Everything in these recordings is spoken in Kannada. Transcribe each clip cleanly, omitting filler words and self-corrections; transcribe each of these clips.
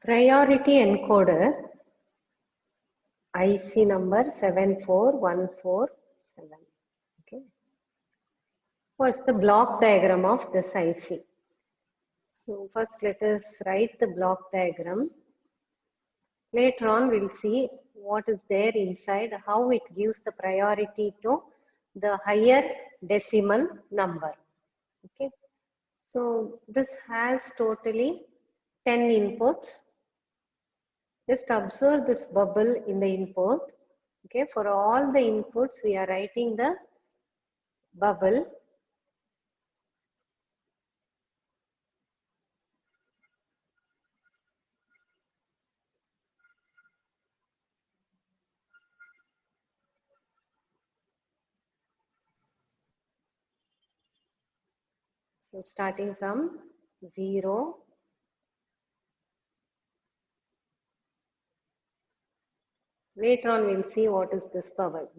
Priority encoder IC number 74147. Okay. What's the block diagram of this IC? So first let us write the block diagram. Later on we'll see what is there inside, how it gives the priority to the higher decimal number. Okay. So this has totally 10 inputs. Just observe this bubble in the input. Okay, for all the inputs, we are writing the bubble. So starting from 0. Later on, we'll see what is this bubble.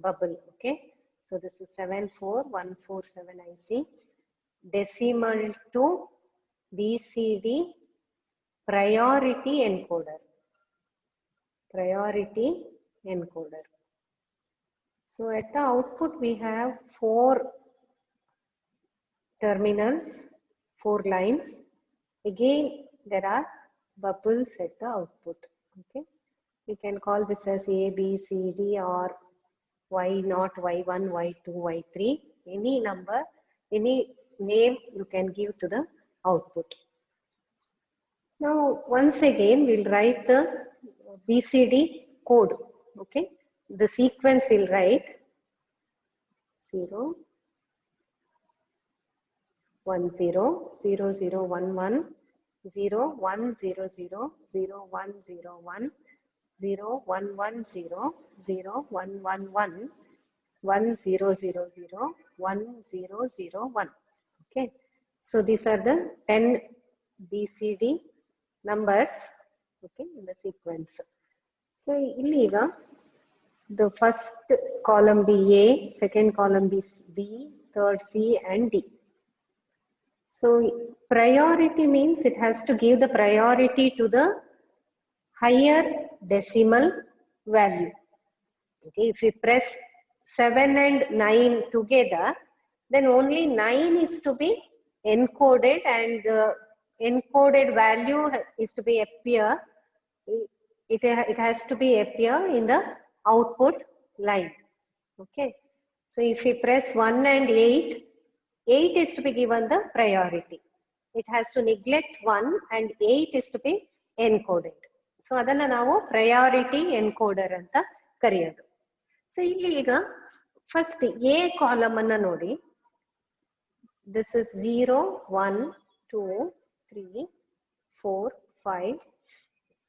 Okay, so this is 74147 IC. Decimal to BCD priority encoder. Priority encoder. So at the output, we have 4 terminals, 4 lines. Again, there are bubbles at the output. Okay, we can call this as A, B, C, D, or Y0, Y1, Y2, Y3. Any number, any name you can give to the output. Now, once again, we'll write the BCD code. Okay, the sequence we'll write 0, 1 0 0 0 1 1 0 1 0 0 0 1 0 1 0 1 1 0 0 1 1 1 1 0 0 0 1 0 0 1. Okay, so these are the 10 BCD numbers. Okay, in the sequence. So here the first column be A, second column be B, third C and D. So priority means it has to give the priority to the higher decimal value. Okay, if we press 7 and 9 together, then only 9 is to be encoded, and the encoded value is to be appear. It has to be appear in the output line. Okay, so if we press 1 and 8, 8 is to be given the priority. It has to neglect 1 and 8 is to be encoded. So adanna navu priority encoder anta kariyodu. So illi iga first A column anna nodi. This is 0, 1, 2, 3, 4, 5,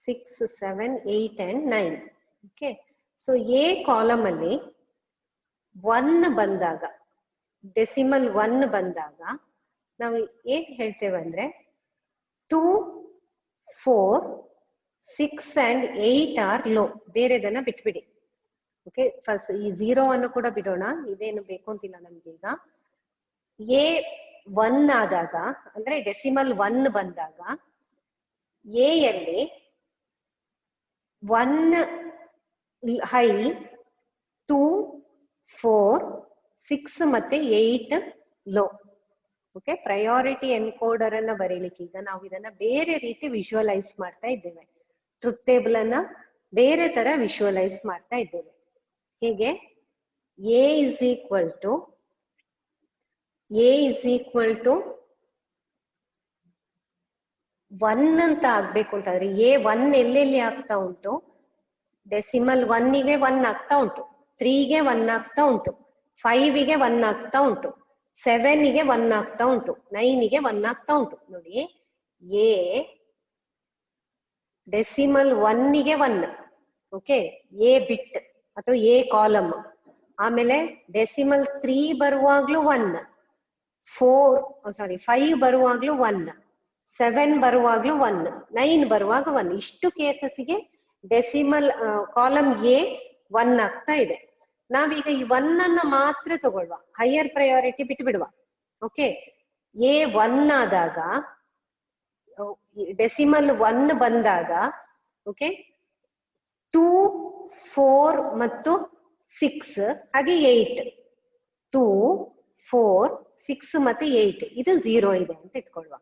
6, 7, 8 and 9. Okay. So A column alli 1 bandaga, decimal 1 bandaga ನಾವು ಏನು ಹೇಳ್ತೇವೆ ಅಂದ್ರೆ 2, 4, 6 and 8 are low. ಬೇರೆದನ್ನ ಬಿಟ್ಬಿಡಿ. ಓಕೆ, ಫಸ್ಟ್ ಈ 0 ಅನ್ನು ಕೂಡ ಬಿಡೋಣ, ಇದೇನು ಬೇಕು ಅಂತಿಲ್ಲ ನಮ್ಗೆ. ಈಗ A 1 ಆದಾಗ ಅಂದ್ರೆ ಡೆಸಿಮಲ್ 1 ಬಂದಾಗ A ಯಲ್ಲಿ 1 ಹೈ, 2, 4, 6 ಮತ್ತೆ 8 ಲೋ. ಓಕೆ, ಪ್ರಯಾರಿಟಿ ಎನ್ಕೋಡರ್ ಅನ್ನ ಬರೀಲಿಕ್ಕೆ ಈಗ ನಾವು ಇದನ್ನ ಬೇರೆ ರೀತಿ ವಿಜುವಲೈಸ್ ಮಾಡ್ತಾ ಇದ್ದೇವೆ. ಟ್ರೂತ್ ಟೇಬಲ್ ಅನ್ನ ಬೇರೆ ತರ ವಿಜುವಲೈಸ್ ಮಾಡ್ತಾ ಇದ್ದೇವೆ. ಹೀಗೆ A is equal to 1 ಅಂತ ಆಗ್ಬೇಕು ಅಂತಂದ್ರೆ A 1 ಎಲ್ಲೆಲ್ಲಿ ಆಗ್ತಾ ಉಂಟು, ಡೆಸಿಮಲ್ 1 ಗೆ 1 ಆಗ್ತಾ ಉಂಟು, 3 ಗೆ 1 ಆಗ್ತಾ ಉಂಟು, 5 ಗೆ 1 ಆಗ್ತಾ ಉಂಟು, 7 ಗೆ 1 ಆಗ್ತಾ ಉಂಟು, 9 ಗೆ 1 ಆಗ್ತಾ ಉಂಟು. ನೋಡಿ, A ಡೆಸಿಮಲ್ 1 ಗೆ 1. ಓಕೆ, A ಬಿಟ್ ಅಥವಾ A ಕಾಲಮ್. ಆಮೇಲೆ ಡೆಸಿಮಲ್ 3 ಬರುವಾಗ್ಲೂ 1, 5 ಬರುವಾಗ್ಲೂ 1, 7 ಬರುವಾಗ್ಲೂ 1, 9 ಬರುವಾಗ 1. ಇಷ್ಟು ಕೇಸಸ್ಗೆ ಡೆಸಿಮಲ್ ಕಾಲಮ್ A 1 ಆಗ್ತಾ ಇದೆ. ನಾವೀಗ ಈ 1 ಅನ್ನ ಮಾತ್ರ ತಗೊಳ್ಳುವ, ಹೈಯರ್ ಪ್ರಯಾರಿಟಿ ಬಿಟ್ಟು ಬಿಡುವ. ಓಕೆ, A 1 ಆದಾಗ ಡೆಸಿಮಲ್ 1 ಬಂದಾಗ ಓಕೆ 2 4 ಮತ್ತು 6 ಹಾಗೆ 8 2 4 6 ಮತ್ತೆ 8 ಇದು 0 ಇದೆ ಅಂತ ಇಟ್ಕೊಳ್ಳುವ.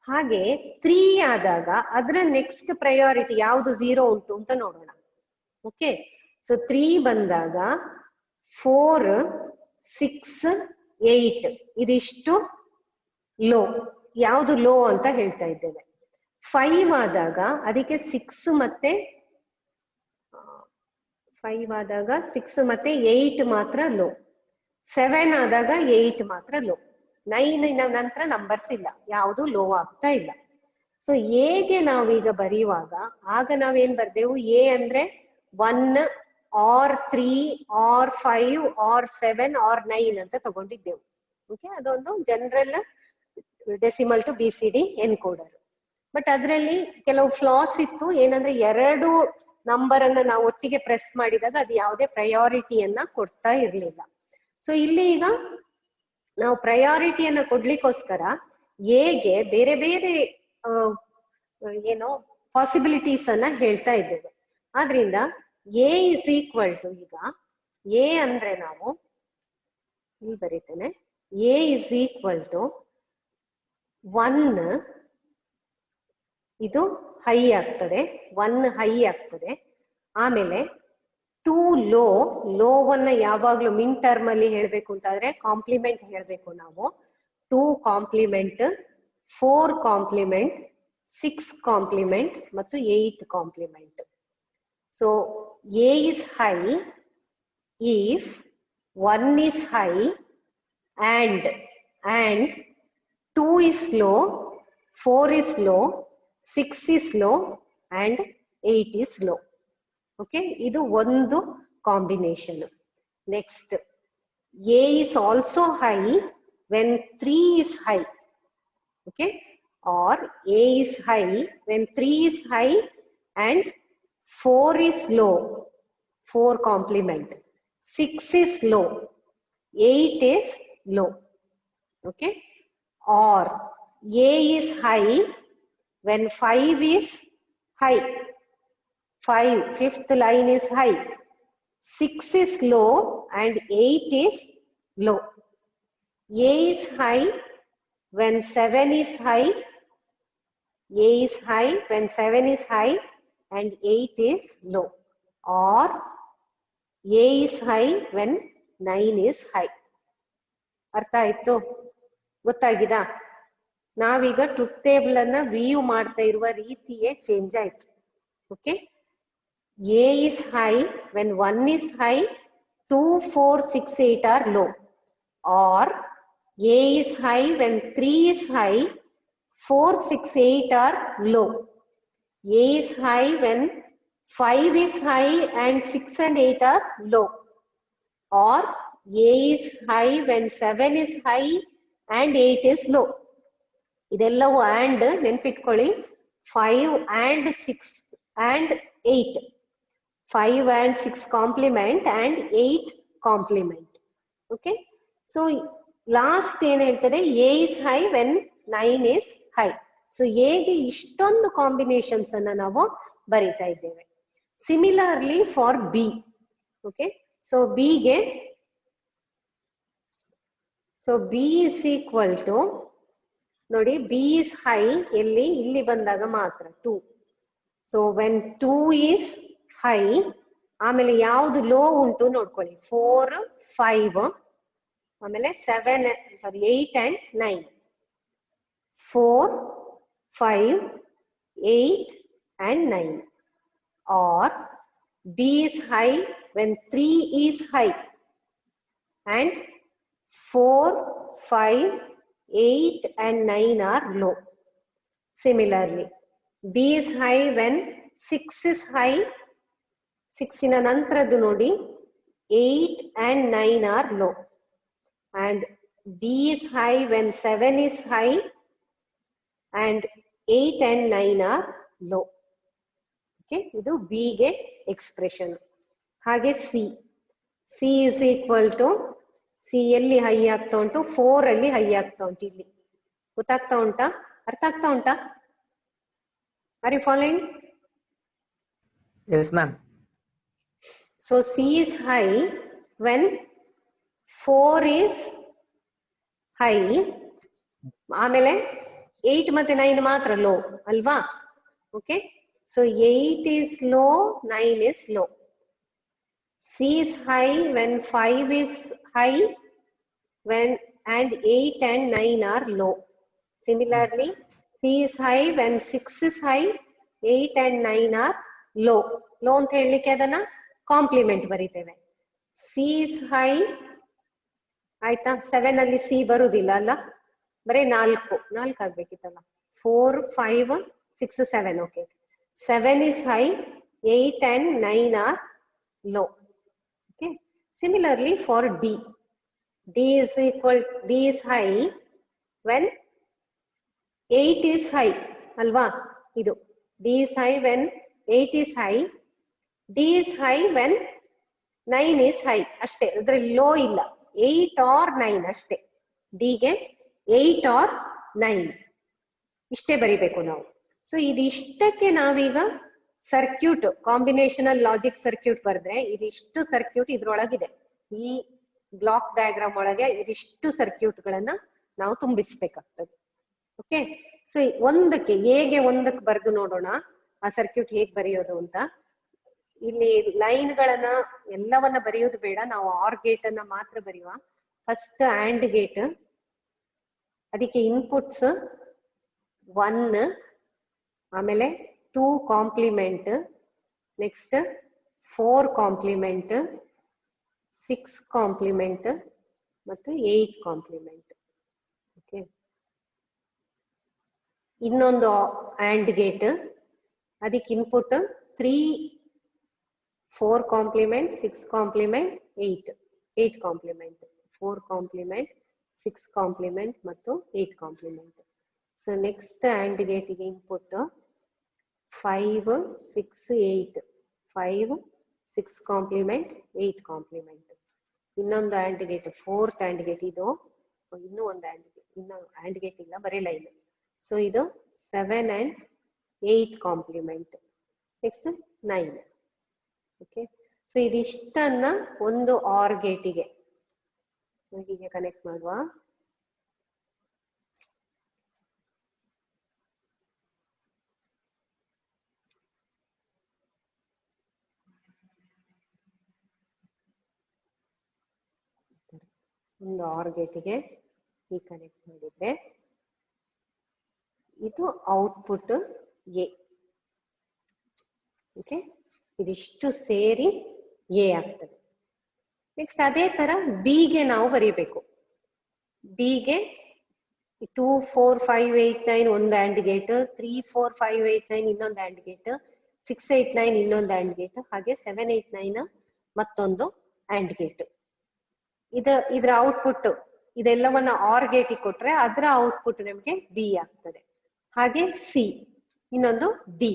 ಹಾಗೆ 3 ಆದಾಗ ಅದರ ನೆಕ್ಸ್ಟ್ ಪ್ರಯಾರಿಟಿ ಯಾವುದು 0 ಉಂಟು ಅಂತ ನೋಡೋಣ. ಓಕೆ ಸೊ 3 ಬಂದಾಗ 4 6 8 ಇದಿಷ್ಟು ಲೋ, ಯಾವುದು ಲೋ ಅಂತ ಹೇಳ್ತಾ ಇದ್ದೇವೆ. 5 ಆದಾಗ ಅದಕ್ಕೆ 6 ಮತ್ತೆ 8 ಮಾತ್ರ ಲೋ. 7 ಆದಾಗ 8 ಮಾತ್ರ ಲೋ. 9 ನಂತರ ನಂಬರ್ಸ್ ಇಲ್ಲ, ಯಾವುದು ಲೋ ಆಗ್ತಾ ಇಲ್ಲ. ಸೊ ಎಗೆ ನಾವೀಗ ಬರೆಯುವಾಗ ಆಗ ನಾವೇನ್ ಬರ್ದೇವು, ಎ ಅಂದ್ರೆ 1 ಆರ್ 3 ಆರ್ 5 ಆರ್ 7 ಆರ್ 9 ಅಂತ ತಗೊಂಡಿದ್ದೆವು. ಓಕೆ ಅದೊಂದು general decimal to BCD encoder. But ಅದರಲ್ಲಿ ಕೆಲವು ಫ್ಲಾಸ್ ಇತ್ತು. ಏನಂದ್ರೆ 2 ನಂಬರ್ ಅನ್ನ ನಾವು ಒಟ್ಟಿಗೆ ಪ್ರೆಸ್ ಮಾಡಿದಾಗ ಅದು ಯಾವುದೇ ಪ್ರಯಾರಿಟಿಯನ್ನ ಕೊಡ್ತಾ ಇರ್ಲಿಲ್ಲ. ಸೊ ಇಲ್ಲಿ ಈಗ ನಾವು ಪ್ರಯಾರಿಟಿಯನ್ನ ಕೊಡ್ಲಿಕ್ಕೋಸ್ಕರ ಎಗೆ ಬೇರೆ ಬೇರೆ ಏನೋ ಪಾಸಿಬಿಲಿಟೀಸ್ ಅನ್ನ ಹೇಳ್ತಾ ಇದ್ದೇವೆ. ಆದ್ರಿಂದ ಎ ಇಸ್ ಈಕ್ವಲ್ ಟು, ಈಗ ಎ ಅಂದ್ರೆ ನಾವು ಇಲ್ಲಿ ಬರೀತೇನೆ, ಎ ಇಸ್ ಈಕ್ವಲ್ ಟು 1 ಇದು ಹೈ ಆಗ್ತದೆ, 1 ಹೈ ಆಗ್ತದೆ. ಆಮೇಲೆ 2 ಲೋ, ಲೋವನ್ನ ಯಾವಾಗ್ಲೂ ಮಿನ್ ಟರ್ಮ್ ಅಲ್ಲಿ ಹೇಳ್ಬೇಕು ಅಂತಾದ್ರೆ ಕಾಂಪ್ಲಿಮೆಂಟ್ ಹೇಳ್ಬೇಕು ನಾವು. 2 ಕಾಂಪ್ಲಿಮೆಂಟ್, 4 ಕಾಂಪ್ಲಿಮೆಂಟ್, 6 ಕಾಂಪ್ಲಿಮೆಂಟ್ ಮತ್ತು 8 complement. So A is high if 1 is high and 2 is low, 4 is low, 6 is low and 8 is low. Okay, ಇದು ಒಂದು combination. Next A is also high when 3 is high. Okay, or A is high when 3 is high and 4 is low, 4 complement, 6 is low, 8 is low. Okay, or A is high when 5 is high, 5 fifth line is high, 6 is low and 8 is low. A is high when 7 is high, A is high when 7 is high and 8 is low, or A is high when 9 is high. ಅರ್ಥ ಆಯ್ತು? ಗೊತ್ತಾಗಿದಾ? ನಾವೀಗ ಟ್ರೂತ್ ಟೇಬಲ್ ಅನ್ನ ವ್ಯೂ ಮಾಡ್ತಾ ಇರುವ ರೀತಿಯೇ ಚೇಂಜ್ ಆಯ್ತು. Okay, A is high when 1 is high, 2 4 6 8 are low, or A is high when 3 is high, 4 6 8 are low. A is high when 5 is high and 6 and 8 are low, or A is high when 7 is high and 8 is low. ಇದೆಲ್ಲವೂ and ನೆನ್ಪಿಟ್ಕೊಳ್ಳಿ, 5 and 6 and 8, 5 and 6 complement and 8 complement. Okay, so last ಏನ್ ಹೇಳ್ತದೆ, A is high when 9 is high. So ಎಗೆ ಇಷ್ಟೊಂದು ಕಾಂಬಿನೇಷನ್ಸ್ ಅನ್ನ ನಾವು ಬರೀತಾ ಇದ್ದೇವೆ. Similarly for B. Okay, so ಬಿಗೆ, so B is equal to, ನೋಡಿ ಬಿ ಇಸ್ ಹೈ ಎಲ್ಲಿ, ಇಲ್ಲಿ ಬಂದಾಗ ಮಾತ್ರ 2. ಸೊ ವೆನ್ 2 ಈಸ್ ಹೈ, ಆಮೇಲೆ ಯಾವುದು ಲೋ ಉಂಟು ನೋಡ್ಕೊಳ್ಳಿ, 4 5, ಆಮೇಲೆ 8 and 9, 4 5 8 and 9. Or B is high when 3 is high and 4 5 8 and 9 are low. Similarly, B is high when 6 is high, 6 ನ ನಂತರದ್ದು ನೋಡಿ 8 and 9 are low. And B is high when 7 is high and 8 and 9 are low. Okay, ಇದು B ಗೆ ಎಕ್ಸ್ಪ್ರೆಷನ್. ಹಾಗೆ C, C is equal to, C ಎಲ್ಲಿ ಹೈ ಆಗ್ತಾ ಉಂಟು, 4 ಅಲ್ಲಿ ಹೈ ಆಗ್ತಾ ಉಂಟು. ಇಲ್ಲಿ ಗೊತ್ತಾಗ್ತಾ ಉಂಟಾ? ಅರ್ಥ ಆಗ್ತಾ ಉಂಟಾ? Are you following? Yes, ma'am. So C is high when 4 is high, ಆಮೇಲೆ 8 ಮತ್ತೆ 9 ಮಾತ್ರ low ಅಲ್ವಾ? Okay, so 8 is low, 9 is low. C is high when 5 is high, when and 8 and 9 are low. Similarly, C is high when 6 is high, 8 and 9 are low. Low ಅಂತ ಹೇಳಲಿಕ್ಕೆ ಅದನ್ನ ಕಾಂಪ್ಲಿಮೆಂಟ್ ಬರೀತೇವೆ. C is high, ಆಯ್ತಾ? 7 ಅಲ್ಲಿ C ಬರುವುದಿಲ್ಲ ಅಲ್ಲ, ಬರೀ 4 ಆಗ್ಬೇಕಿತ್ತಲ್ಲ. 4, 5, 6, 7. Okay, 7 is high, 8 and 9 are low. Okay, similarly for D, D is high when 8 is high alva, idu D is high when 8 is high, D is high when 9 is high ashte, adra low illa, 8 or 9 ashte. D ge 8 or 9 ishte baribeku ನಾವು. ಸೊ ಇದಿಷ್ಟಕ್ಕೆ ನಾವೀಗ ಸರ್ಕ್ಯೂಟ್, ಕಾಂಬಿನೇಷನಲ್ ಲಾಜಿಕ್ ಸರ್ಕ್ಯೂಟ್ ಬರೆದ್ರೆ ಇದಿಷ್ಟು ಸರ್ಕ್ಯೂಟ್ ಇದ್ರೊಳಗಿದೆ. ಈ ಬ್ಲಾಕ್ ಡಯಾಗ್ರಾಮ್ ಒಳಗೆ ಇದಿಷ್ಟು ಸರ್ಕ್ಯೂಟ್ ಗಳನ್ನ ನಾವು ತುಂಬಿಸ್ಬೇಕಾಗ್ತದೆ. ಓಕೆ, ಸೊ ಒಂದಕ್ಕೆ ಹೇಗೆ ಒಂದಕ್ಕೆ ಬರೆದು ನೋಡೋಣ ಆ ಸರ್ಕ್ಯೂಟ್ ಹೇಗೆ ಬರೆಯೋದು ಅಂತ. ಇಲ್ಲಿ ಲೈನ್ ಗಳನ್ನ ಎಲ್ಲವನ್ನ ಬರೆಯೋದು ಬೇಡ, ನಾವು ಆರ್ ಗೇಟ್ ಅನ್ನ ಮಾತ್ರ ಬರೆಯುವ. ಫಸ್ಟ್ ಆಂಡ್ ಗೇಟ್, ಅದಕ್ಕೆ ಇನ್ಪುಟ್ಸ್ 1, ಆಮೇಲೆ 2 ಕಾಂಪ್ಲಿಮೆಂಟ್, ನೆಕ್ಸ್ಟ್ 4 ಕಾಂಪ್ಲಿಮೆಂಟ್, 6 ಕಾಂಪ್ಲಿಮೆಂಟ್ ಮತ್ತು 8 ಕಾಂಪ್ಲಿಮೆಂಟ್. ಓಕೆ, ಇನ್ನೊಂದು ಆಂಡ್ ಗೇಟ್, ಅದಕ್ಕೆ input 3, 4 complement, 6 complement, 8 complement, 4 complement, 6 complement ಮತ್ತು 8 ಕಾಂಪ್ಲಿಮೆಂಟ್. ಸೊ ನೆಕ್ಸ್ಟ್ ಆಂಡ್ ಗೇಟಿಗೆ ಇನ್ಪುಟ್ 5, 6, 8, 5, 6 ಕಾಂಪ್ಲಿಮೆಂಟ್, 8 ಕಾಂಪ್ಲಿಮೆಂಟ್. ಇನ್ನೊಂದು AND gate, 4th AND gate, ಇದು ಇನ್ನೂ ಒಂದು ಆಂಡ್ ಗೇಟ್, ಇನ್ನು ಆಂಡ್ ಗೇಟ್ ಇಲ್ಲ, ಬರೀ ಲೈನ್. ಸೊ ಇದು 7 and 8 complement, next 9. Okay, so ಇದಿಷ್ಟನ್ನ ಒಂದು ಆರ್ ಗೇಟಿಗೆ ಹೀಗೆ ಕನೆಕ್ಟ್ ಮಾಡುವ. ಒಂದು ಆರ್ ಗೇಟಿಗೆ ಈ ಕನೆಕ್ಟ್ ಮಾಡಿದ್ರೆ ಇದು ಔಟ್ಪುಟ್ ಎ. ಓಕೆ, ಇದಿಷ್ಟು ಸೇರಿ ಎ ಆಗ್ತದೆ. ನೆಕ್ಸ್ಟ್ ಅದೇ ತರ ಬಿ ಗೆ ನಾವು ಬರೀಬೇಕು. ಬಿ ಗೆ 2, 4, 5, 8, 9 ಒಂದು ಆಂಡ್ ಗೇಟ್, 3, 4, 5, 8, 9 ಇನ್ನೊಂದು ಆಂಡ್ ಗೇಟ್, 6, 8, 9 ಇನ್ನೊಂದು ಆಂಡ್ ಗೇಟ್, ಹಾಗೆ 7, 8, 9 ಮತ್ತೊಂದು ಆಂಡ್ ಗೇಟ್. ಇದ್ರ ಔಟ್ಪುಟ್ ಇದೆಲ್ಲವನ್ನ ಆರ್ ಗೇಟಿಗೆ ಕೊಟ್ರೆ ಅದರ ಔಟ್ಪುಟ್ ನಮಗೆ ಬಿ ಆಗ್ತದೆ. ಹಾಗೆ ಸಿ, ಇನ್ನೊಂದು ಡಿ.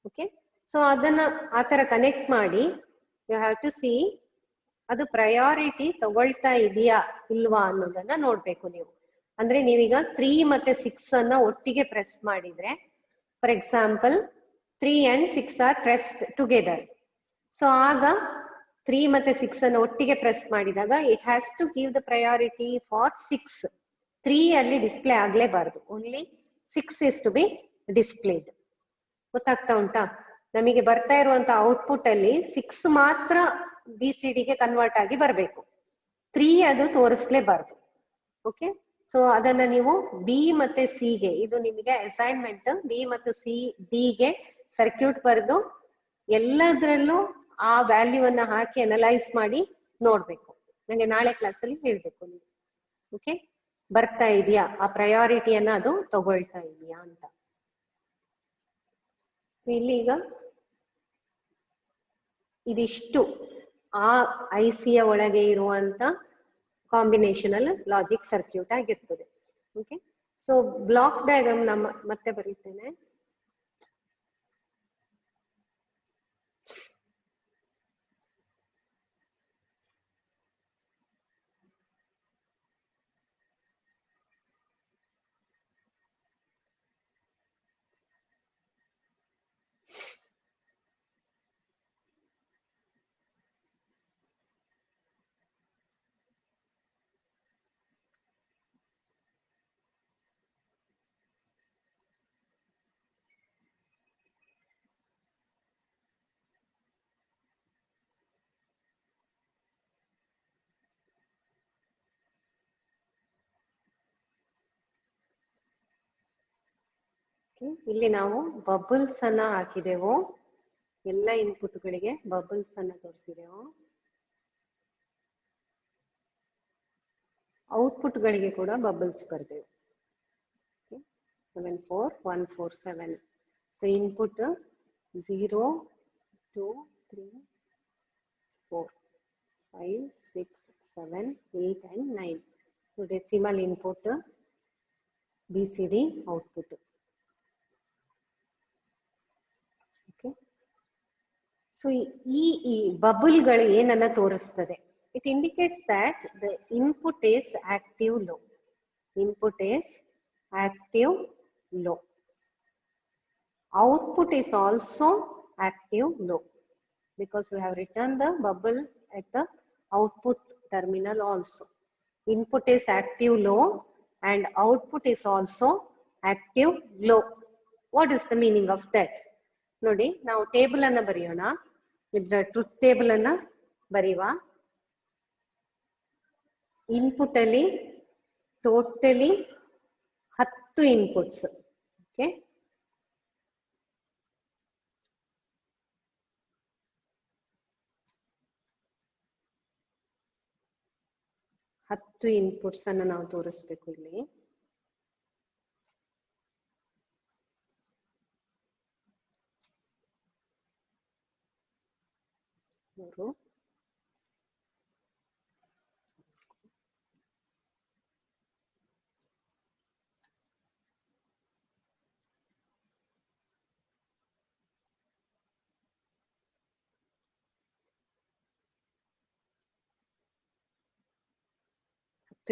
ಓಕೆ, ಸೊ ಅದನ್ನ ಆತರ ಕನೆಕ್ಟ್ ಮಾಡಿ ಯು ಹ್ಯಾವ್ ಟು ಸಿ ಅದು ಪ್ರಯಾರಿಟಿ ತಗೊಳ್ತಾ ಇದೆಯಾ ಇಲ್ವಾ ಅನ್ನೋದನ್ನ ನೋಡ್ಬೇಕು ನೀವು. ಅಂದ್ರೆ ನೀವೀಗ 3 ಮತ್ತೆ 6 ಅನ್ನ ಒಟ್ಟಿಗೆ ಪ್ರೆಸ್ ಮಾಡಿದ್ರೆ, for example 3 and 6 are pressed together. So ಆಗ 3 ಮತ್ತೆ 6 ಅನ್ನು ಒಟ್ಟಿಗೆ ಪ್ರೆಸ್ ಮಾಡಿದಾಗ it has to give the priority for 6. 3 ಅಲ್ಲಿ ಡಿಸ್ಪ್ಲೇ ಆಗ್ಲೇಬಾರ್ದು, only 6 is to be displayed. ಗೊತ್ತಾಗ್ತಾ ಉಂಟಾ? ನಮಗೆ ಬರ್ತಾ ಇರುವಂತ ಔಟ್ಪುಟ್ ಅಲ್ಲಿ 6 ಮಾತ್ರ BCD ಗೆ ಕನ್ವರ್ಟ್ ಆಗಿ ಬರಬೇಕು, 3 ಅದು ತೋರಿಸ್ಲೇಬಾರ್ದು. ಓಕೆ, ಸೊ ಅದನ್ನ ನೀವು ಬಿ ಮತ್ತೆ ಸಿ ಗೆ, ಇದು ನಿಮಗೆ ಅಸೈನ್ಮೆಂಟ್, ಬಿ ಮತ್ತು ಸಿ ಡಿ ಗೆ ಸರ್ಕ್ಯೂಟ್ ಬರೆದು ಎಲ್ಲದರಲ್ಲೂ ಆ ವ್ಯಾಲ್ಯೂ ಅನ್ನ ಹಾಕಿ ಅನಲೈಸ್ ಮಾಡಿ ನೋಡ್ಬೇಕು. ನಂಗೆ ನಾಳೆ ಕ್ಲಾಸ್ ಅಲ್ಲಿ ಹೇಳ್ಬೇಕು ನೀವು. ಓಕೆ, ಬರ್ತಾ ಇದೆಯಾ ಆ ಪ್ರಯಾರಿಟಿಯನ್ನ ಅದು ತಗೊಳ್ತಾ ಇದೆಯಾ ಅಂತ. ಇಲ್ಲಿ ಈಗ ಇದಿಷ್ಟು ಆ ಐಸಿಯ ಒಳಗೆ ಇರುವಂತ ಕಾಂಬಿನೇಷನಲ್ ಲಾಜಿಕ್ ಸರ್ಕ್ಯೂಟ್ ಆಗಿರ್ತದೆ. ಓಕೆ, ಸೊ ಬ್ಲಾಕ್ ಡಯಾಗ್ರಾಮ್ ನಮ್ಮ ಮತ್ತೆ ಬರೀತೇನೆ. ಇಲ್ಲಿ ನಾವು ಬಬಲ್ಸ್ ಅನ್ನ ಹಾಕಿದೆವು, ಎಲ್ಲ ಇನ್ಪುಟ್ಗಳಿಗೆ ಬಬಲ್ಸ್ ಅನ್ನ ತೋರಿಸಿದೆವು. ಔಟ್ಪುಟ್ಗಳಿಗೆ ಕೂಡ bubbles ಬರ್ದೇವು. 74147. So input 0 2 3 4 5 6 7 8 and 9. So decimal input, BCD output. Okay. So ಈ ಬಬಲ್ಗಳು ಏನನ್ನ ತೋರಿಸ್ತದೆ? It indicates that the input is active low. Input is active low. Output is also active low, because we have written the bubble at the output terminal also. Input is active low and output is also active low. What is the meaning of that? ನೋಡಿ, ನಾವು ಟೇಬಲ್ ಅನ್ನ ಬರೆಯೋಣ. ಇದರ ಟ್ರೂತ್ ಟೇಬಲ್ ಅನ್ನ ಬರೆಯುವ. ಇನ್ಪುಟ್ ಅಲ್ಲಿ ಟೋಟಲಿ 10 ಇನ್ಪುಟ್ಸ್. ಓಕೆ, 10 ಇನ್ಪುಟ್ಸ್ ಅನ್ನ ನಾವು ತೋರಿಸ್ಬೇಕು ಇಲ್ಲಿ.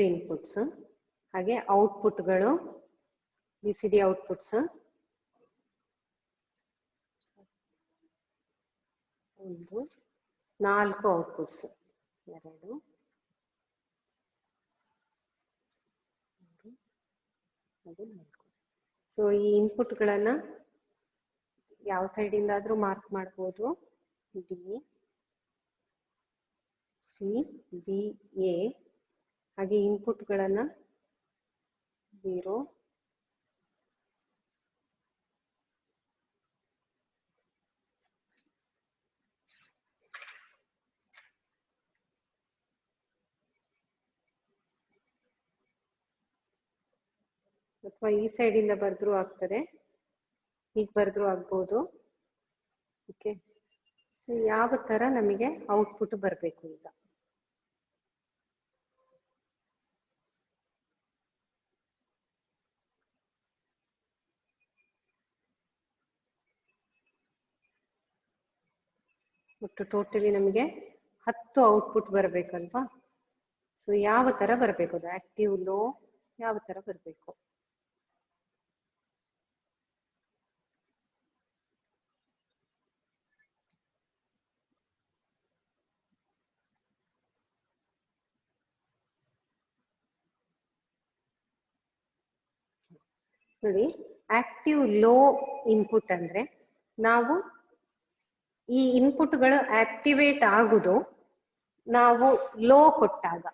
ಇನ್ಪುಟ್ಸ್, ಹಾಗೆ ಔಟ್ಪುಟ್ಗಳು BCD ಔಟ್ಪುಟ್ಸ್ 4 ಔಟ್ಪುಟ್ಸ್ 2 4. ಸೊ ಈ ಇನ್ಪುಟ್ಗಳನ್ನ ಯಾವ ಸೈಡ್ ಇಂದಾದ್ರೂ ಮಾರ್ಕ್ ಮಾಡಬಹುದು. D C B A. ಹಾಗೆ ಇನ್ಪುಟ್ಗಳನ್ನ 0 ಅಥವಾ ಈ ಸೈಡ್ ಇಂದ ಬರೆದ್ರೂ ಆಗ್ತದೆ, ಹೀಗೆ ಬರೆದ್ರೂ ಆಗ್ಬೋದು. ಓಕೆ, ಸೊ ಯಾವ ತರ ನಮಗೆ ಔಟ್ಪುಟ್ ಬರಬೇಕು ಈಗ? ಒಟ್ಟು ಟೋಟಲಿ ನಮಗೆ 10 ಔಟ್ಪುಟ್ ಬರಬೇಕಲ್ವಾ? ಸೊ ಯಾವ ತರ ಬರಬೇಕು? ಅದು ಆಕ್ಟಿವ್ ಲೋ ಯಾವ ತರ ಬರಬೇಕು? ನೋಡಿ, ಆಕ್ಟಿವ್ ಲೋ ಇನ್ಪುಟ್ ಅಂದ್ರೆ ನಾವು ಈ ಇನ್ಪುಟ್ಗಳು ಆಕ್ಟಿವೇಟ್ ಆಗುದು ನಾವು ಲೋ ಕೊಟ್ಟಾಗ.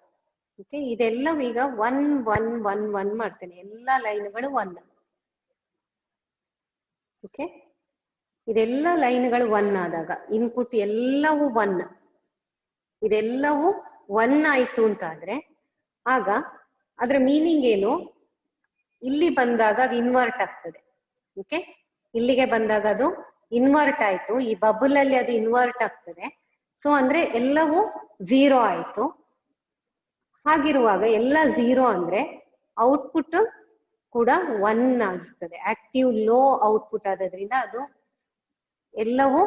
ಓಕೆ, ಇದೆಲ್ಲವೂ ಈಗ 1 1 1 1 ಮಾಡ್ತೇನೆ, ಎಲ್ಲ ಲೈನ್ಗಳು 1. ಓಕೆ, ಇದೆಲ್ಲ ಲೈನ್ಗಳು 1 ಆದಾಗ ಇನ್ಪುಟ್ ಎಲ್ಲವೂ 1, ಇದೆಲ್ಲವೂ 1 ಆಯ್ತು ಅಂತಾದ್ರೆ ಆಗ ಅದ್ರ ಮೀನಿಂಗ್ ಏನು? ಇಲ್ಲಿ ಬಂದಾಗ ಅದು ಇನ್ವರ್ಟ್ ಆಗ್ತದೆ. ಓಕೆ, ಇಲ್ಲಿಗೆ ಬಂದಾಗ ಅದು ಇನ್ವರ್ಟ್ ಆಯ್ತು, ಈ ಬಬಲ್ ಅಲ್ಲಿ ಅದು ಇನ್ವರ್ಟ್ ಆಗ್ತದೆ. ಸೊ ಅಂದ್ರೆ ಎಲ್ಲವೂ 0 ಆಯ್ತು. ಹಾಗಿರುವಾಗ ಎಲ್ಲ 0 ಅಂದ್ರೆ ಔಟ್ಪುಟ್ ಕೂಡ 1 ಆಗಿರ್ತದೆ. ಆಕ್ಟಿವ್ ಲೋ ಔಟ್ಪುಟ್ ಆದ್ರಿಂದ ಅದು ಎಲ್ಲವೂ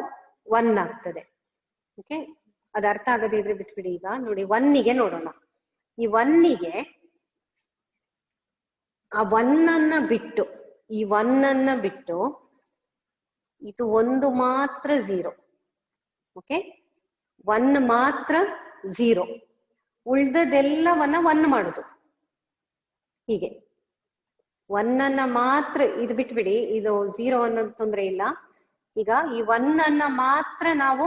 1 ಆಗ್ತದೆ. ಓಕೆ, ಅದು ಅರ್ಥ ಆಗದೆ ಇದ್ರೆ ಬಿಟ್ಬಿಡಿ. ಈಗ ನೋಡಿ, 1ಗೆ ನೋಡೋಣ. ಈ 1ಗೆ ಆ 1 ಅನ್ನ ಬಿಟ್ಟು, ಈ 1 ಅನ್ನ ಬಿಟ್ಟು ಇದು ಒಂದು ಮಾತ್ರ 0. ಓಕೆ, 1 ಮಾತ್ರ 0, ಉಳ್ದದೆಲ್ಲವನ್ನ 1 ಮಾಡುದು. ಹೀಗೆ 1 ಅನ್ನ ಮಾತ್ರ ಇದು ಬಿಟ್ಬಿಡಿ, ಇದು 0 ಅನ್ನೋದು ತೊಂದ್ರೆ ಇಲ್ಲ. ಈಗ ಈ 1 ಅನ್ನ ಮಾತ್ರ ನಾವು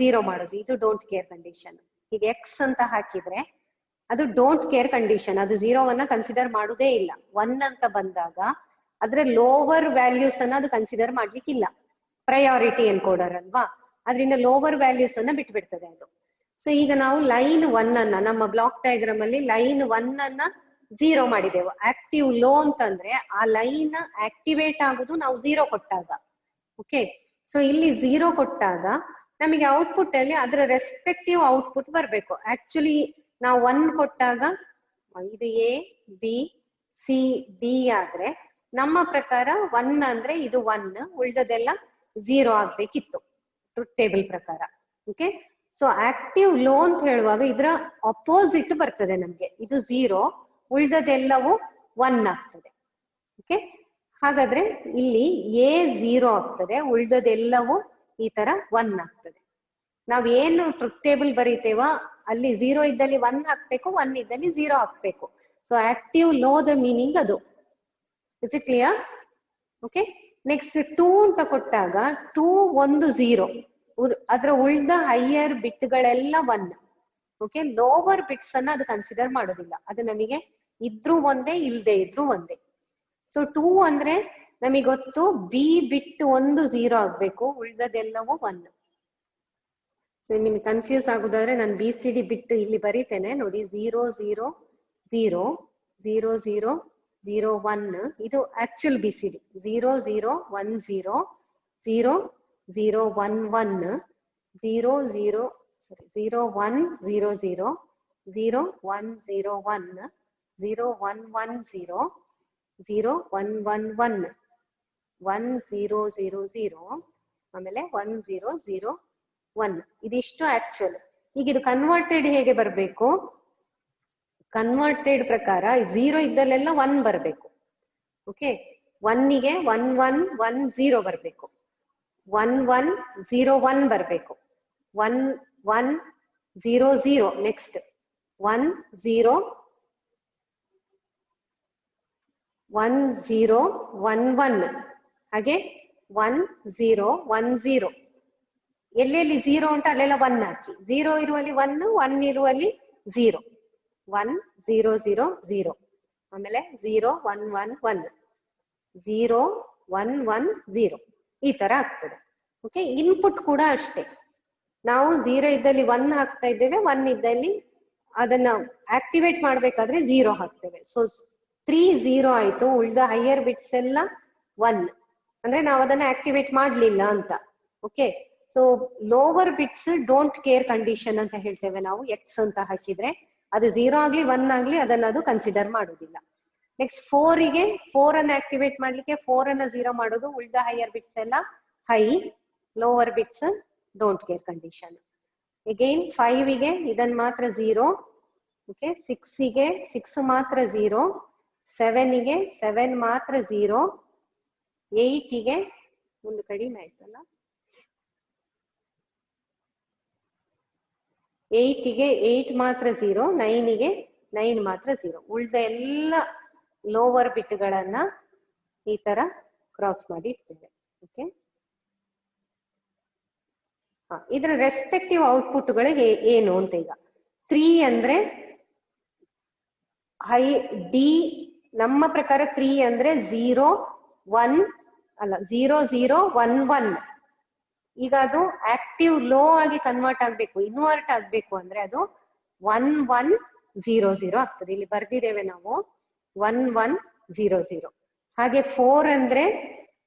0 ಮಾಡುದು, ಇದು ಡೋಂಟ್ ಕೇರ್ ಕಂಡೀಷನ್. ಈಗ ಎಕ್ಸ್ ಅಂತ ಹಾಕಿದ್ರೆ ಅದು ಡೋಂಟ್ ಕೇರ್ ಕಂಡೀಷನ್, ಅದು 0 ಅನ್ನ ಕನ್ಸಿಡರ್ ಮಾಡುದೇ ಇಲ್ಲ. 1 ಅಂತ ಬಂದಾಗ ಆದ್ರೆ ಲೋವರ್ ವ್ಯಾಲ್ಯೂಸ್ ಅನ್ನ ಅದು ಕನ್ಸಿಡರ್ ಮಾಡ್ಲಿಕ್ಕಿಲ್ಲ, ಪ್ರಯಾರಿಟಿ ಎನ್ಕೋಡರ್ ಅಲ್ವಾ, ಅದರಿಂದ ಲೋವರ್ ವ್ಯಾಲ್ಯೂಸ್ ಅನ್ನ ಬಿಟ್ಬಿಡ್ತದೆ ಅದು. ಸೊ ಈಗ ನಾವು ಲೈನ್ 1 ಅನ್ನ ನಮ್ಮ ಬ್ಲಾಕ್ ಡಯಾಗ್ರಾಮ್ ಅಲ್ಲಿ ಲೈನ್ 1 ಅನ್ನ 0 ಮಾಡಿದೆವು. ಆಕ್ಟಿವ್ ಲೋ ಅಂತಂದ್ರೆ ಆ ಲೈನ್ ಆಕ್ಟಿವೇಟ್ ಆಗುದು ನಾವು 0 ಕೊಟ್ಟಾಗ. ಓಕೆ, ಸೊ ಇಲ್ಲಿ 0 ಕೊಟ್ಟಾಗ ನಮಗೆ ಔಟ್ಪುಟ್ ಅಲ್ಲಿ ಅದರ ರೆಸ್ಪೆಕ್ಟಿವ್ ಔಟ್ಪುಟ್ ಬರಬೇಕು. ಆಕ್ಚುಲಿ ನಾವು 1 ಕೊಟ್ಟಾಗ ಇದು ಎ ಬಿ ಸಿ ಡಿ ಆದ್ರೆ ನಮ್ಮ ಪ್ರಕಾರ 1 ಅಂದ್ರೆ ಇದು 1, ಉಳಿದದೆಲ್ಲ 0 ಆಗ್ಬೇಕಿತ್ತು ಟ್ರೂತ್ ಟೇಬಲ್ ಪ್ರಕಾರ. ಓಕೆ, ಸೊ ಆಕ್ಟಿವ್ ಲೋ ಅಂತ ಹೇಳುವಾಗ ಇದರ ಅಪೋಸಿಟ್ ಬರ್ತದೆ ನಮ್ಗೆ, ಇದು 0, ಉಳಿದದೆಲ್ಲವೂ 1 ಆಗ್ತದೆ. ಓಕೆ, ಹಾಗಾದ್ರೆ ಇಲ್ಲಿ ಎ 0 ಆಗ್ತದೆ, ಉಳಿದದೆಲ್ಲವೂ ಈ ತರ 1 ಆಗ್ತದೆ. ನಾವ್ ಏನು ಟ್ರೂತ್ ಟೇಬಲ್ ಬರೀತೇವೋ ಅಲ್ಲಿ 0 ಇದ್ದಲ್ಲಿ 1 ಹಾಕ್ಬೇಕು, 1 ಇದ್ದಲ್ಲಿ 0 ಹಾಕ್ಬೇಕು. ಸೊ ಆಕ್ಟಿವ್ ಲೋದ ಮೀನಿಂಗ್ ಅದು. Is it clear? Okay, next 2 ಅಂತ ಕೊಟ್ಟಾಗ 2 ಒಂದು 0, ಅದರ ಉಳಿದ ಹೈಯರ್ ಬಿಟ್ಗಳೆಲ್ಲ 1. ಓಕೆ, ಲೋವರ್ ಬಿಟ್ಸ್ ಅನ್ನ ಅದು ಕನ್ಸಿಡರ್ ಮಾಡೋದಿಲ್ಲ, ಅದು ನಮಗೆ ಇದ್ರೂ ಒಂದೇ ಇಲ್ದೆ ಇದ್ರೂ ಒಂದೇ. ಸೊ 2 ಅಂದ್ರೆ ನಮಗೆ ಗೊತ್ತು ಬಿ ಬಿಟ್ ಒಂದು 0 ಆಗ್ಬೇಕು, ಉಳಿದದೆಲ್ಲವೂ 1. ಸೊ ನಿಮ್ಗೆ ಕನ್ಫ್ಯೂಸ್ ಆಗುದಾದ್ರೆ ನಾನು ಬಿ ಸಿ ಡಿ ಬಿಟ್ಟು ಇಲ್ಲಿ ಬರೀತೇನೆ ನೋಡಿ. 0 0 0 0 0 0 1 ಇದು ಆಕ್ಚುಯಲ್ ಬಿ ಸಿ ಡಿ. 0 0 1 0 0 0 1 1 0 0 ಸಾರಿ 0 1 0 0 0 1 0 1 0 1 1 0 0 1 1 1 1 0 0 0 ಆಮೇಲೆ 1 0 0 1 ಇದಿಷ್ಟು ಆಕ್ಚುಯಲ್. ಈಗ ಇದು ಕನ್ವರ್ಟೆಡ್ ಹೇಗೆ ಬರಬೇಕು? ಕನ್ವರ್ಟೆಡ್ ಪ್ರಕಾರ 0 ಇದ್ದಲ್ಲೆಲ್ಲ 1 ಬರಬೇಕು. ಓಕೆ, 1 ಗೆ 1 1 1 0 ಬರಬೇಕು, 1 1 0 1 ಬರಬೇಕು, 1 1 0 0 ನೆಕ್ಸ್ಟ್ 1 0 1 0 1 1 ಹಾಗೆ 1 0 1 0. ಎಲ್ಲೆಲ್ಲಿ 0 ಉಂಟು ಅಲ್ಲೆಲ್ಲ 1 ಹಾಕಿ. 0 ಇರುವಲ್ಲಿ 1, 1 ಇರುವಲ್ಲಿ 0, 1 0 0 0 ಆಮೇಲೆ 0 1 1 1 0 1 1 0 ಈ ತರ ಆಗ್ತದೆ. ಓಕೆ, ಇನ್ಪುಟ್ ಕೂಡ ಅಷ್ಟೇ, ನಾವು 0 ಇದ್ದಲ್ಲಿ 1 ಹಾಕ್ತಾ ಇದ್ದೇವೆ, 1 ಇದ್ದಲ್ಲಿ ಅದನ್ನ ಆಕ್ಟಿವೇಟ್ ಮಾಡ್ಬೇಕಾದ್ರೆ 0 ಹಾಕ್ತೇವೆ. ಸೊ 3 0 ಆಯ್ತು, ಉಳಿದ ಹೈಯರ್ ಬಿಟ್ಸ್ ಎಲ್ಲ 1 ಅಂದ್ರೆ ನಾವು ಅದನ್ನ ಆಕ್ಟಿವೇಟ್ ಮಾಡ್ಲಿಲ್ಲ ಅಂತ. Okay, so lower bits don't care condition ಅಂತ ಹೇಳ್ತೇವೆ ನಾವು. ಎಕ್ಸ್ ಅಂತ ಹಾಕಿದ್ರೆ ಅದು 0 ಆಗ್ಲಿ 1 ಆಗ್ಲಿ ಅದನ್ನ ಅದು ಕನ್ಸಿಡರ್ ಮಾಡುದಿಲ್ಲ. ನೆಕ್ಸ್ಟ್ 4 ಗೆ 4 ಅನ್ನ ಆಕ್ಟಿವೇಟ್ ಮಾಡ್ಲಿಕ್ಕೆ 4 ಅನ್ನ 0 ಮಾಡೋದು, ಉಳಿದ ಹೈಯರ್ ಬಿಟ್ಸ್ ಎಲ್ಲ high, lower bits don't care condition. Again 5 ಗೆ ಇದನ್ನ ಮಾತ್ರ 0. ಓಕೆ, 6 ಗೆ 6 ಮಾತ್ರ 0, 7 ಗೆ 7 ಮಾತ್ರ 0, 8 ಗೆ ಒಂದು ಕಡಿಮೆ ಆಯ್ತಲ್ಲ, 8 ಗೆ 8 ಮಾತ್ರ 0, 9 ಗೆ 9 ಮಾತ್ರ 0. ಉಳಿದ ಎಲ್ಲ ಲೋವರ್ ಬಿಟ್ಗಳನ್ನ ಈ ತರ ಕ್ರಾಸ್ ಮಾಡಿ ಇರ್ತೇವೆ. ಓಕೆ, ಇದರ ರೆಸ್ಪೆಕ್ಟಿವ್ ಔಟ್ಪುಟ್ಗಳು ಏನು ಅಂತ. ಈಗ 3 ಅಂದ್ರೆ ಹೈ ಡಿ, ನಮ್ಮ ಪ್ರಕಾರ 3 ಅಂದ್ರೆ 0 1 ಅಲ್ಲ 0 0 1 1. ಈಗ ಅದು ಆಕ್ಟಿವ್ ಲೋ ಆಗಿ ಕನ್ವರ್ಟ್ ಆಗ್ಬೇಕು, ಇನ್ವರ್ಟ್ ಆಗ್ಬೇಕು ಅಂದ್ರೆ ಅದು 1 1 0 0 ಆಗ್ತದೆ. ಇಲ್ಲಿ ಬರ್ದಿದ್ದೇವೆ ನಾವು 1 1 0 0. ಹಾಗೆ 4 ಅಂದ್ರೆ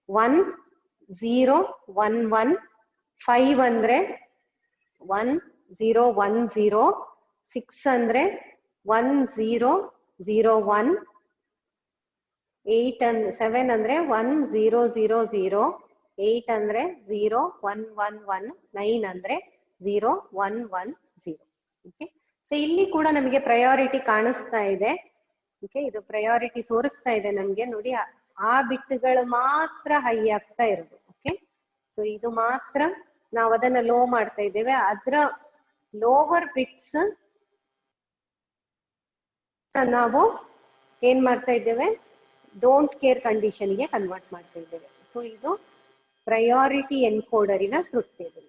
1 0 1 1, 5 ಅಂದ್ರೆ 1 0 1 0, 6 ಅಂದ್ರೆ 1 0 0 1, 8 and 7 ಅಂದ್ರೆ 1 0 0 0, 8 ಅಂದ್ರೆ 0 1 1 1, 9 ಅಂದ್ರೆ 0 1 1 0. ಓಕೆ, ಸೊ ಇಲ್ಲಿ ಕೂಡ ನಮಗೆ ಪ್ರಯಾರಿಟಿ ಕಾಣಿಸ್ತಾ ಇದೆ. ಓಕೆ, ಇದು ಪ್ರಯಾರಿಟಿ ತೋರಿಸ್ತಾ ಇದೆ ನಮ್ಗೆ ನೋಡಿ. ಆ ಬಿಟ್ಗಳು ಮಾತ್ರ ಹೈ ಆಗ್ತಾ ಇರೋದು. ಓಕೆ, ಸೊ ಇದು ಮಾತ್ರ ನಾವು ಅದನ್ನ ಲೋ ಮಾಡ್ತಾ ಇದ್ದೇವೆ. ಅದರ ಲೋವರ್ ಬಿಟ್ಸ್ ನಾವು ಏನ್ ಮಾಡ್ತಾ ಇದ್ದೇವೆ, ಡೋಂಟ್ ಕೇರ್ ಕಂಡೀಷನ್ ಗೆ ಕನ್ವರ್ಟ್ ಮಾಡ್ತಾ ಇದ್ದೇವೆ. ಸೊ ಇದು ಪ್ರಯಾರಿಟಿ ಎನ್ಕೋಡರಿನ ಟ್ರೂತ್ ಟೇಬಲ್.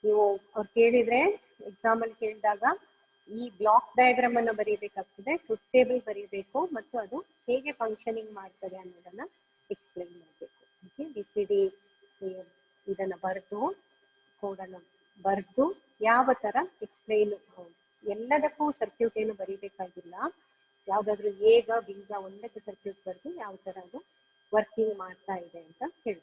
ನೀವು ಅವ್ರು ಕೇಳಿದ್ರೆ ಎಕ್ಸಾಮ್ ಅಲ್ಲಿ ಕೇಳಿದಾಗ ಈ ಬ್ಲಾಕ್ ಡಯಾಗ್ರಾಮ್ ಅನ್ನ ಬರೀಬೇಕಾಗ್ತದೆ, ಟ್ರೂತ್ ಟೇಬಲ್ ಬರೀಬೇಕು, ಮತ್ತು ಅದು ಹೇಗೆ ಫಂಕ್ಷನಿಂಗ್ ಮಾಡ್ತದೆ ಅನ್ನೋದನ್ನ ಎಕ್ಸ್ಪ್ಲೈನ್ ಮಾಡಬೇಕು. ಓಕೆ, BCD ಇದನ್ನ ಬರೆದು ಕೋಡನ್ನು ಬರೆದು ಯಾವ ತರ ಎಕ್ಸ್ಪ್ಲೈನ್, ಎಲ್ಲದಕ್ಕೂ ಸರ್ಕ್ಯೂಟ್ ಏನು ಬರೀಬೇಕಾಗಿಲ್ಲ, ಯಾವ್ದಾದ್ರು ಈಗ ಬೀಗ ಒಂದಕ್ಕೆ ಸರ್ಕ್ಯೂಟ್ ಬರೆದು ಯಾವ ತರ ಅದು ವರ್ಕಿಂಗ್ ಮಾಡ್ತಾ ಇದೆ ಅಂತ ಹೇಳಿ.